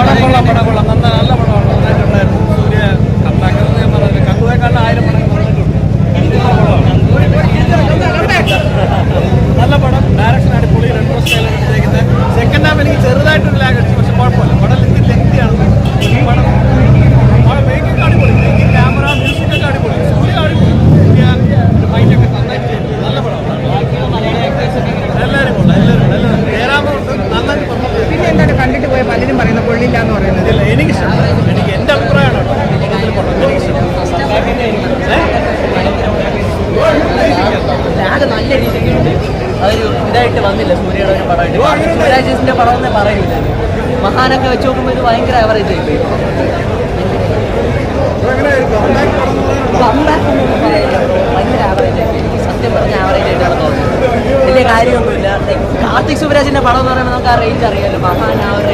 പടം കൊള്ളാം. നല്ല പടമാണ്. നന്നായിട്ടുണ്ടായിരുന്നു. സൂര്യ കമ്പാക്കുന്നത് ഞാൻ പറഞ്ഞത് കങ്കുവേക്കാളിൽ 1000 മടങ്ങ് നന്നായിട്ടുണ്ട്. നല്ല പടം. ഡയറക്ഷൻ അടിപൊളി. 2 സ്റ്റൈലാണ് എടുത്തേക്കുന്നത്. സെക്കൻഡ് ഹാഫ് എനിക്ക് ചെറുതായിട്ടൊരു ലാഗ് അടിച്ചു. പക്ഷെ കുഴപ്പമില്ല. പടം എനിക്ക് ലെങ്തിയാണ്. പടം മേക്കിംഗ് അടിപൊളി. മേക്കിംഗ്, ക്യാമറ, മ്യൂസിക്കൊക്കെ അടിപൊളി. സൂര്യ അടിപൊളി. മൈൻഡൊക്കെ നന്നായിട്ട് ചെയ്തു. നല്ല പടം. എല്ലാവരും ഉണ്ട്. ജയറാമുണ്ട്. നന്നായിട്ട് പെർഫോം ചെയ്തു. പിന്നെ എന്താണ് കണ്ടിട്ട് പോയ പലരും പറയുന്നത് കൊള്ളില്ല എന്ന് പറയുന്നത്? ഇല്ല, എനിക്കിഷ്ടം. എനിക്ക് എൻ്റെ അഭിപ്രായമാണ് കേട്ടോ. ലാഗ് നല്ല രീതിയിലുണ്ട്. അതൊരു ഇതായിട്ട് വന്നില്ല സൂര്യയുടെ ഒരു പടമായിട്ട്. സൂര്യാജേസിന്റെ പടം എന്നേ പറയൂല. മഹാനൊക്കെ വെച്ച് നോക്കുമ്പോൾ ഇത് ഭയങ്കര ആവറേജ് ആയിപ്പോയി. ഭയങ്കര ആവറേജ് ആയിപ്പോയി. എനിക്ക് സത്യം പറഞ്ഞ ആവറേജ് ആയിട്ടാണ് തോന്നുന്നത്. വലിയ കാര്യമൊന്നുമില്ല. കാർത്തിക് സുബരാജിന്റെ പടം എന്ന് പറയുമ്പോൾ നമുക്ക് ആ റേഞ്ച് അറിയാമല്ലോ. മഹാൻ ആ ഒരു